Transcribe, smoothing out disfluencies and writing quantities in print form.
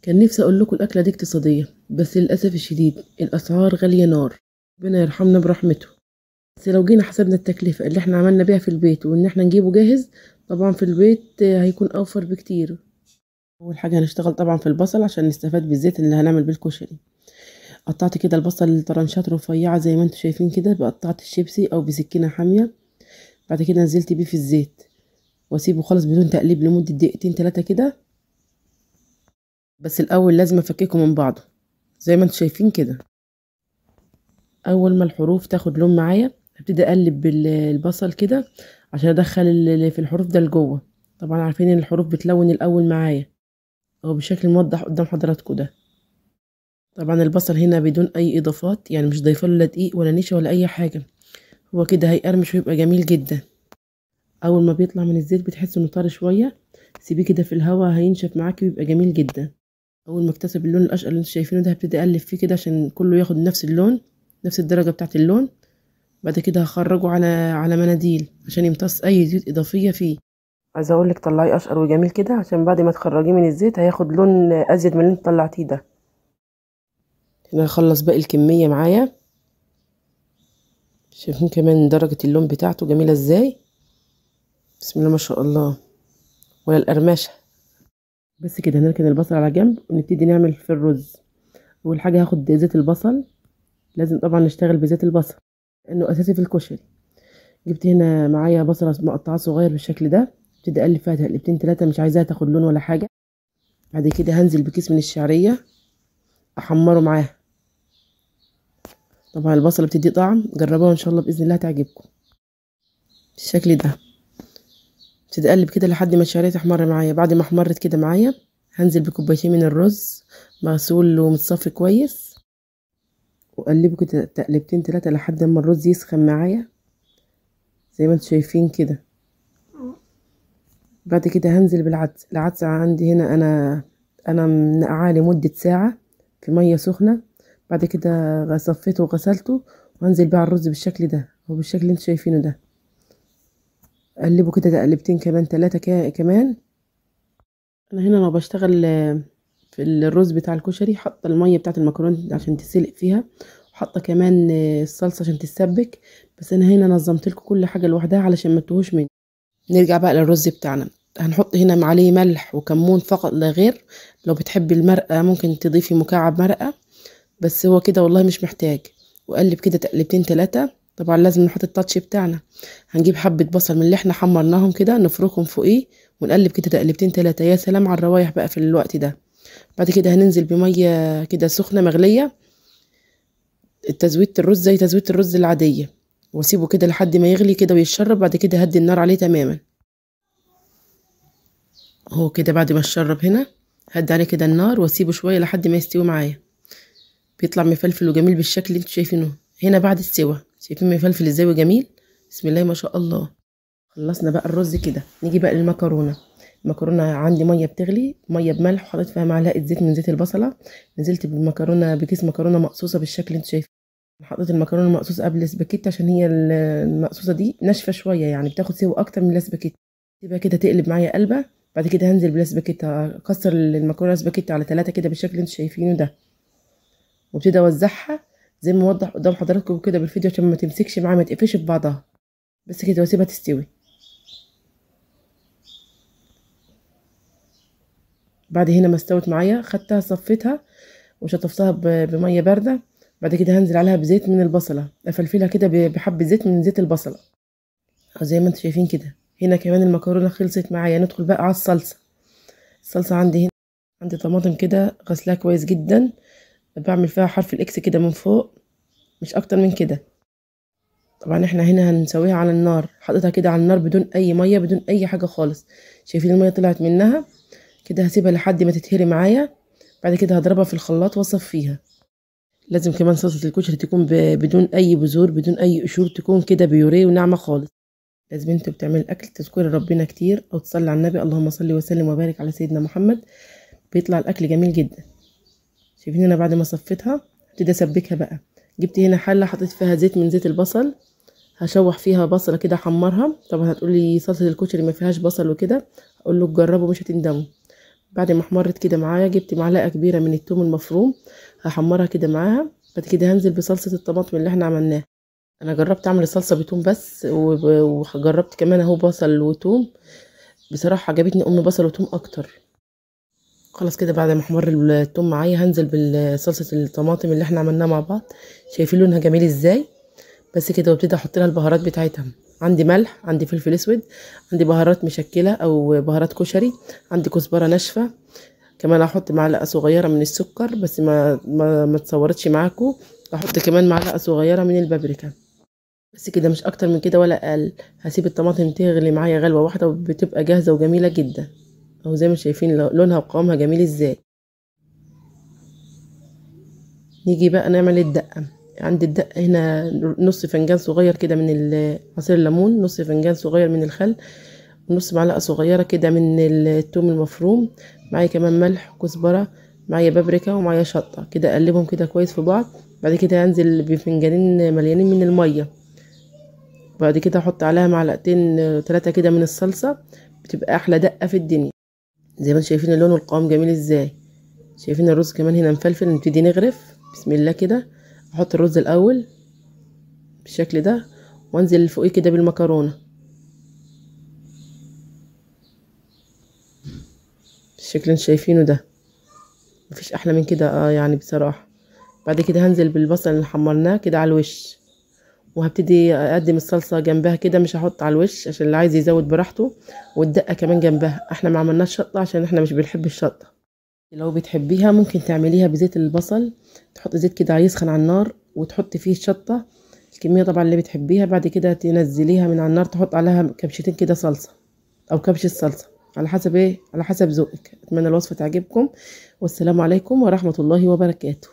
كان نفسي اقول لكم الاكله دي اقتصاديه، بس للاسف الشديد الاسعار غاليه نار. ربنا يرحمنا برحمته. بس لو جينا حسبنا التكلفه اللي احنا عملنا بيها في البيت وان احنا نجيبه جاهز، طبعا في البيت هيكون اوفر بكتير. اول حاجه هنشتغل طبعا في البصل عشان نستفاد بالزيت اللي هنعمل بيه الكشري. قطعت كده البصل طرنشات رفيعه زي ما انتم شايفين كده، بقطعت الشيبسي او بسكينه حاميه. بعد كده نزلت بيه في الزيت واسيبه خالص بدون تقليب لمده دقيقتين 3 كده. بس الاول لازم افككه من بعضه زي ما انتم شايفين كده. اول ما الحروف تاخد لون معايا هبتدي اقلب البصل كده عشان ادخل اللي في الحروف ده لجوه. طبعا عارفين ان الحروف بتلون الاول معايا او بالشكل الموضح قدام حضراتكم ده. طبعا البصل هنا بدون اي اضافات، يعني مش ضايفه له لا دقيق ولا نشا ولا اي حاجه. هو كده هيقرمش ويبقى جميل جدا. اول ما بيطلع من الزيت بتحس انه طري شويه، سيبيه كده في الهواء هينشف معاكي ويبقى جميل جدا. اول ما اكتسب اللون الاشقر اللي انتوا شايفينه ده هبتدي اقلب فيه كده عشان كله ياخد نفس اللون، نفس الدرجه بتاعه اللون. بعد كده هخرجه على مناديل عشان يمتص اي زيوت اضافيه فيه. عايزه اقول لك طلعيه اشقر وجميل كده عشان بعد ما تخرجيه من الزيت هياخد لون ازيد من اللي انت طلعتيه ده. هنا هخلص باقي الكميه معايا. شايفين كمان درجه اللون بتاعته جميله ازاي؟ بسم الله ما شاء الله، ولا القرمشه. بس كده هنركن البصل على جنب ونبتدي نعمل في الرز. اول حاجه هاخد زيت البصل، لازم طبعا نشتغل بزيت البصل لانه اساسي في الكشري. جبت هنا معايا بصله مقطعه صغير بالشكل ده، ابتدي اقلب فيها تقلبتين 3، مش عايزاها تاخد لون ولا حاجه. بعد كده هنزل بكيس من الشعريه احمره معاها. طبعا البصله بتدي طعم، جربوها ان شاء الله باذن الله تعجبكم. بالشكل ده ابتدي اقلب كده لحد ما الشعريه تحمر معايا. بعد ما احمرت كده معايا هنزل بكوبايتين من الرز مغسول ومتصفي كويس، واقلبه كده تقلبتين 3 لحد ما الرز يسخن معايا زي ما انتم شايفين كده. بعد كده هنزل بالعدس. العدس عندي هنا انا منقعاه لمده ساعه في ميه سخنه. بعد كده صفيته وغسلته وهنزل بيه على الرز بالشكل ده وبالشكل اللي انتوا شايفينه ده. اقلبه كده تقلبتين كمان 3 كمان. انا هنا بشتغل في الرز بتاع الكشري، حاطه الميه بتاعه المكرونه عشان تسلق فيها، وحاطه كمان الصلصه عشان تتسبك. بس انا هنا نظمت لكم كل حاجه لوحدها علشان ما تتوهوش مني. نرجع بقى للرز بتاعنا. هنحط هنا عليه ملح وكمون فقط لا غير. لو بتحبي المرقه ممكن تضيفي مكعب مرقه، بس هو كده والله مش محتاج. وقلب كده تقلبتين 3. طبعا لازم نحط التاتش بتاعنا. هنجيب حبه بصل من اللي احنا حمرناهم كده نفركهم فوقيه ونقلب كده تقلبتين 3. يا سلام على الروايح بقى في الوقت ده. بعد كده هننزل بميه كده سخنه مغليه، تزويدة الرز زي تزويدة الرز العاديه، واسيبه كده لحد ما يغلي كده ويتشرب. بعد كده هدي النار عليه تماما. اهو كده بعد ما اتشرب هنا هدي عليه كده النار واسيبه شويه لحد ما يستوي معايا. بيطلع مفلفل وجميل بالشكل اللي انتوا شايفينه. هنا بعد السوا شايفين مفلفل ازاي وجميل، بسم الله ما شاء الله. خلصنا بقى الرز كده، نيجي بقى للمكرونه. المكرونه عندي ميه بتغلي، ميه بملح، وحطيت فيها معلقه زيت من زيت البصله. نزلت بالمكرونه بكيس مكرونه مقصوصه بالشكل اللي انتوا شايفين. حطيت المكرونه المقصوصه قبل الاسباجيتي عشان هي المقصوصه دي ناشفه شويه، يعني بتاخد سوا اكتر من الاسباجيتي. تبقى كده تقلب معايا قلبه. بعد كده هنزل بالاسباجيتي، اكسر المكرونه اسباجيتي على 3 كده بالشكل اللي انتوا شايفينه ده، وابتدي اوزعها زي ما موضح قدام حضراتكم كده بالفيديو عشان ما تمسكش معايا ما تقفش في بعضها. بس كده واسيبها تستوي. بعد هنا ما استوت معايا خدتها صفيتها وشطفتها بميه بارده. بعد كده هنزل عليها بزيت من البصله، افلفلها كده بحبه زيت من زيت البصله زي ما انتم شايفين كده. هنا كمان المكرونه خلصت معايا. ندخل بقى على الصلصه. الصلصه عندي هنا عندي طماطم كده غسلاها كويس جدا، بعمل فيها حرف الاكس كده من فوق، مش اكتر من كده. طبعا احنا هنا هنسويها على النار، حطيتها كده على النار بدون اي ميه بدون اي حاجه خالص. شايفين الميه طلعت منها كده. هسيبها لحد ما تتهري معايا. بعد كده هضربها في الخلاط واصفيها. لازم كمان صلصه الكشري تكون بدون اي بذور بدون اي قشور، تكون كده بيوريه وناعمه خالص. لازم انت بتعمل الاكل تذكري ربنا كتير او تصلي على النبي، اللهم صل وسلم وبارك على سيدنا محمد. بيطلع الاكل جميل جدا. شايفين انا بعد ما صفيتها ابتدي اسبكها بقى. جبت هنا حله حطيت فيها زيت من زيت البصل، هشوح فيها بصله كده احمرها. طبعا هتقولي صلصه الكشري ما فيهاش بصل وكده، اقول له جربوا مش هتندموا. بعد ما احمرت كده معايا جبت معلقه كبيره من الثوم المفروم، هحمرها كده معاها. بعد كده هنزل بصلصه الطماطم اللي احنا عملناها. انا جربت اعمل الصلصه بتوم بس، وجربت كمان اهو بصل وتوم. بصراحه عجبتني بصل وتوم اكتر. خلاص كده بعد ما احمر التوم معايا هنزل بالصلصه الطماطم اللي احنا عملناها مع بعض. شايفين لونها جميل ازاي؟ بس كده وابتدي احط لها البهارات بتاعتها. عندي ملح، عندي فلفل اسود، عندي بهارات مشكله او بهارات كشري، عندي كزبره ناشفه. كمان هحط معلقه صغيره من السكر، بس ما تصورتش معاكم. احط كمان معلقه صغيره من البابريكا. بس كده مش اكتر من كده ولا اقل. هسيب الطماطم تغلي معايا غلوه واحده وبتبقى جاهزه وجميله جدا. اهو زي ما شايفين لونها وقوامها جميل ازاي. نيجي بقى نعمل الدقة. عندي الدقة هنا نص فنجان صغير كده من عصير الليمون، نص فنجان صغير من الخل، ونص معلقة صغيرة كده من الثوم المفروم. معايا كمان ملح وكزبرة، معايا بابريكا، ومعايا شطة. كده اقلبهم كده كويس في بعض. بعد كده هنزل بفنجانين مليانين من المية. بعد كده احط عليها معلقتين 3 كده من الصلصة. بتبقى احلى دقة في الدنيا. زي ما انتم شايفين اللون والقوام جميل ازاي. شايفين الرز كمان هنا مفلفل. نبتدي نغرف بسم الله كده. احط الرز الاول بالشكل ده، وانزل فوقيه كده بالمكرونه بالشكل اللي انتوا شايفينه ده. مفيش احلى من كده يعني بصراحه. بعد كده هنزل بالبصل اللي حمرناه كده على الوش، وهبتدي اقدم الصلصه جنبها كده. مش هحط على الوش عشان اللي عايز يزود براحته. والدقه كمان جنبها. احنا ما عملناش شطه عشان احنا مش بنحب الشطه. لو بتحبيها ممكن تعمليها بزيت البصل. تحط زيت كده يسخن على النار وتحط فيه الشطه، الكميه طبعا اللي بتحبيها. بعد كده تنزليها من على النار، تحط عليها كبشتين كده صلصه او كبشه صلصه، على حسب على حسب ذوقك. اتمنى الوصفه تعجبكم، والسلام عليكم ورحمه الله وبركاته.